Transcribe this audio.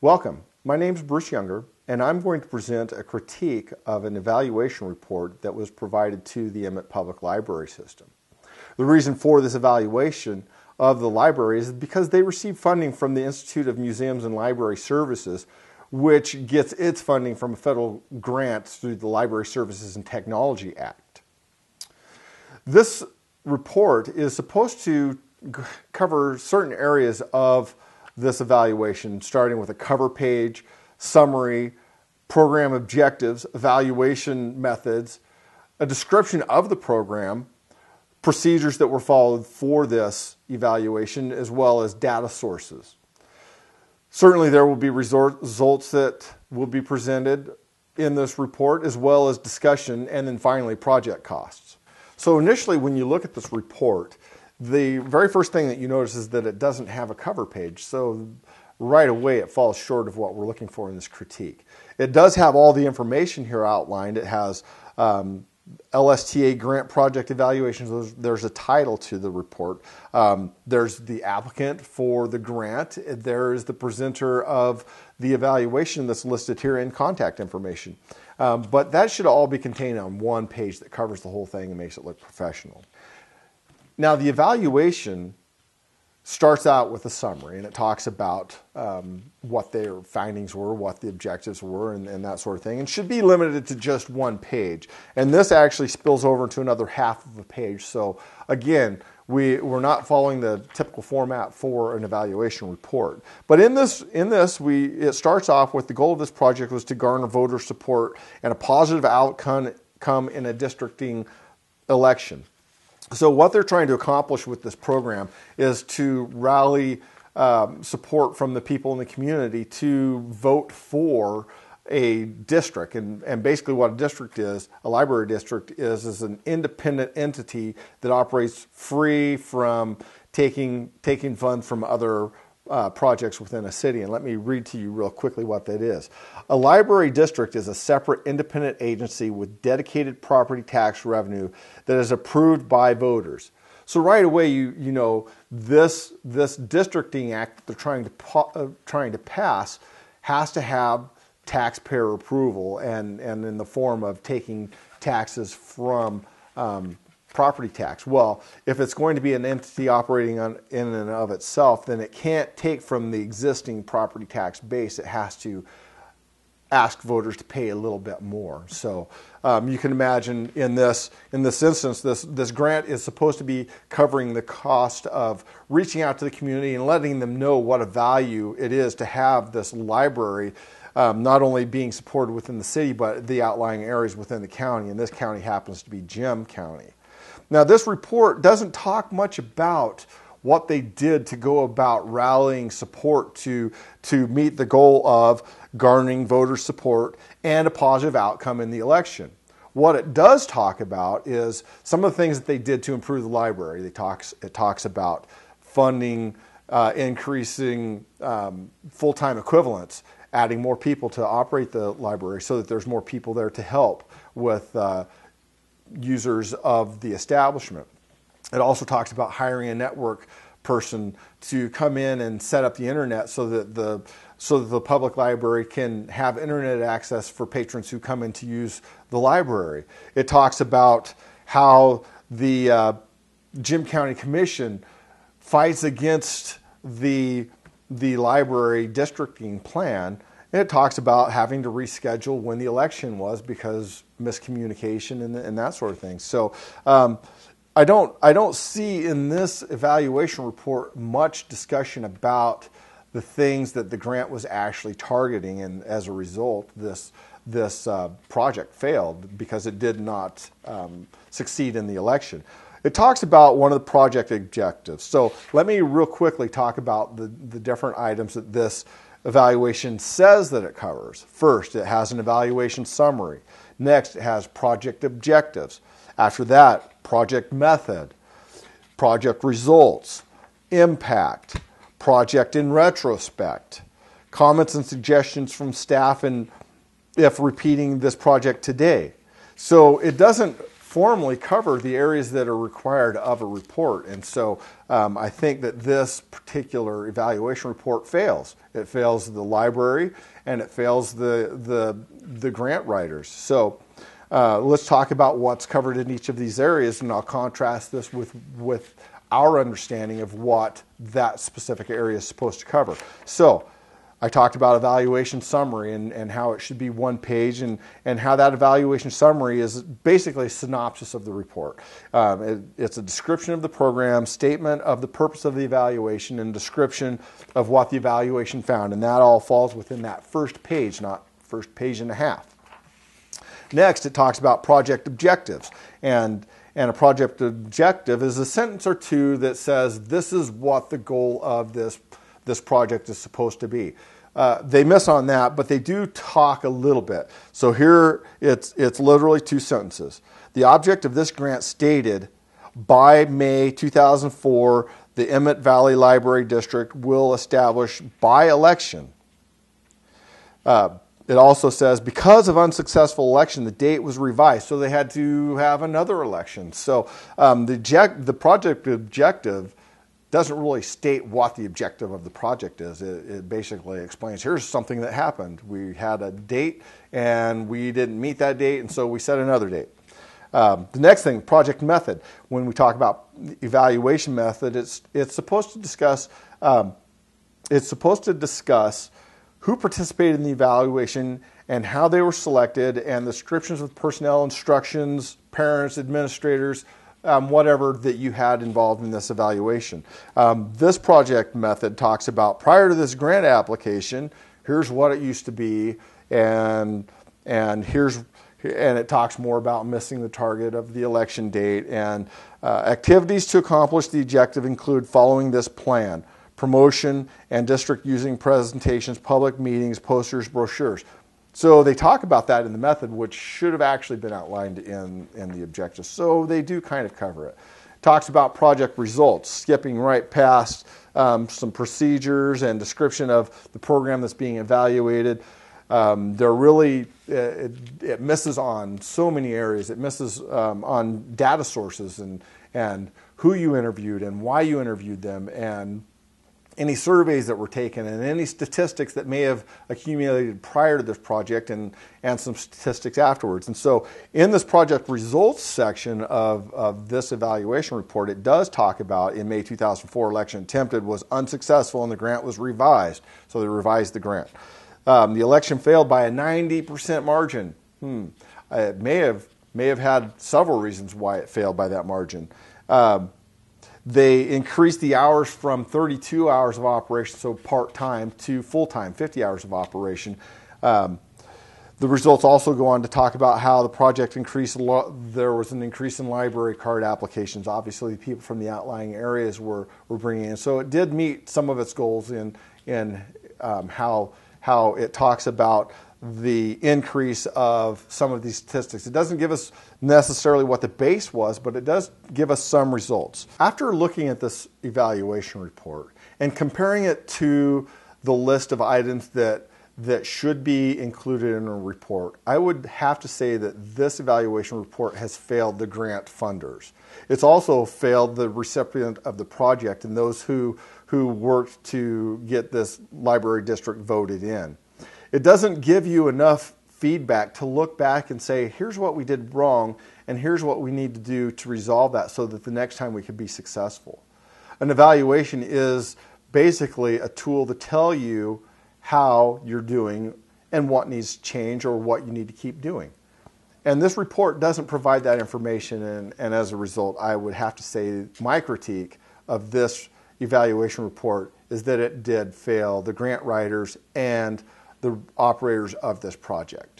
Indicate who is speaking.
Speaker 1: Welcome. My name is Bruce Younger, and I'm going to present a critique of an evaluation report that was provided to the Emmett Public Library system. The reason for this evaluation of the library is because they receive funding from the Institute of Museums and Library Services, which gets its funding from a federal grant through the Library Services and Technology Act. This report is supposed to cover certain areas of this evaluation, starting with a cover page, summary, program objectives, evaluation methods, a description of the program, procedures that were followed for this evaluation, as well as data sources. Certainly there will be results that will be presented in this report, as well as discussion, and then finally project costs. So initially, when you look at this report, the very first thing that you notice is that it doesn't have a cover page. So right away it falls short of what we're looking for in this critique. It does have all the information here outlined. It has LSTA grant project evaluations. There's a title to the report. There's the applicant for the grant. There's the presenter of the evaluation that's listed here, and contact information. But that should all be contained on one page that covers the whole thing and makes it look professional. Now, the evaluation starts out with a summary, and it talks about what their findings were, what the objectives were, and that sort of thing, and should be limited to just one page. And this actually spills over into another half of a page. So again, we're not following the typical format for an evaluation report. But in this, it starts off with the goal of this project was to garner voter support and a positive outcome in a districting election. So what they're trying to accomplish with this program is to rally support from the people in the community to vote for a district. And basically what a district is, a library district is an independent entity that operates free from taking funds from other projects within a city. And let me read to you real quickly what that is. A library district is a separate independent agency with dedicated property tax revenue that is approved by voters. So right away, you know this districting act that they're trying to pass has to have taxpayer approval, and in the form of taking taxes from property tax. Well, if it's going to be an entity operating in and of itself, then it can't take from the existing property tax base. It has to ask voters to pay a little bit more. So you can imagine in this instance, this grant is supposed to be covering the cost of reaching out to the community and letting them know what a value it is to have this library, not only being supported within the city, but the outlying areas within the county. And this county happens to be Gem County. Now, this report doesn't talk much about what they did to go about rallying support to meet the goal of garnering voter support and a positive outcome in the election. What it does talk about is some of the things that they did to improve the library. It talks about funding, increasing full-time equivalents, adding more people to operate the library so that there's more people there to help with users of the establishment. It also talks about hiring a network person to come in and set up the internet so that the public library can have internet access for patrons who come in to use the library. It talks about how the Gem County Commission fights against the library districting plan. And it talks about having to reschedule when the election was because miscommunication and that sort of thing. So I don't see in this evaluation report much discussion about the things that the grant was actually targeting, and as a result, this project failed because it did not succeed in the election. It talks about one of the project objectives. So let me real quickly talk about the different items that this evaluation says that it covers. First, it has an evaluation summary. Next, it has project objectives. After that, project method, project results, impact, project in retrospect, comments and suggestions from staff and if repeating this project today. So it doesn't formally cover the areas that are required of a report. And so I think that this particular evaluation report fails. It fails the library and it fails the grant writers. So let's talk about what's covered in each of these areas, and I'll contrast this with our understanding of what that specific area is supposed to cover. So I talked about evaluation summary and how it should be one page, and how that evaluation summary is basically a synopsis of the report. It's a description of the program, statement of the purpose of the evaluation, and description of what the evaluation found. And that all falls within that first page, not first page and a half. Next, it talks about project objectives. And a project objective is a sentence or two that says this is what the goal of this project is supposed to be. They miss on that, but they do talk a little bit. So here it's literally two sentences. The object of this grant stated, by May 2004, the Emmett Valley Library District will establish by election. It also says, because of unsuccessful election, the date was revised, so they had to have another election. So the project objective doesn't really state what the objective of the project is. It basically explains, here's something that happened. We had a date, and we didn't meet that date, and so we set another date. The next thing, project method. When we talk about evaluation method, it's supposed to discuss who participated in the evaluation and how they were selected, and the descriptions of personnel, instructions, parents, administrators, whatever that you had involved in this evaluation. This project method talks about, prior to this grant application, here's what it used to be, and it talks more about missing the target of the election date. And activities to accomplish the objective include following this plan: promotion and district using presentations, public meetings, posters, brochures. So they talk about that in the method, which should have actually been outlined in the objectives. So they do kind of cover it. Talks about project results, skipping right past some procedures and description of the program that's being evaluated. It misses on so many areas. It misses on data sources and who you interviewed and why you interviewed them, and any surveys that were taken, and any statistics that may have accumulated prior to this project, and some statistics afterwards. And so in this project results section of this evaluation report, it does talk about, in May 2004, election attempted was unsuccessful and the grant was revised. So they revised the grant. The election failed by a 90% margin. It may have had several reasons why it failed by that margin. They increased the hours from 32 hours of operation, so part-time, to full-time, 50 hours of operation. The results also go on to talk about how the project increased. There was an increase in library card applications. Obviously, people from the outlying areas were bringing in. So it did meet some of its goals in how it talks about the increase of some of these statistics. It doesn't give us necessarily what the base was, but it does give us some results. After looking at this evaluation report and comparing it to the list of items that should be included in a report, I would have to say that this evaluation report has failed the grant funders. It's also failed the recipient of the project and those who worked to get this library district voted in. It doesn't give you enough feedback to look back and say, here's what we did wrong, and here's what we need to do to resolve that so that the next time we can be successful. An evaluation is basically a tool to tell you how you're doing and what needs to change or what you need to keep doing. And this report doesn't provide that information, and as a result, I would have to say my critique of this evaluation report is that it did fail the grant writers and the operators of this project.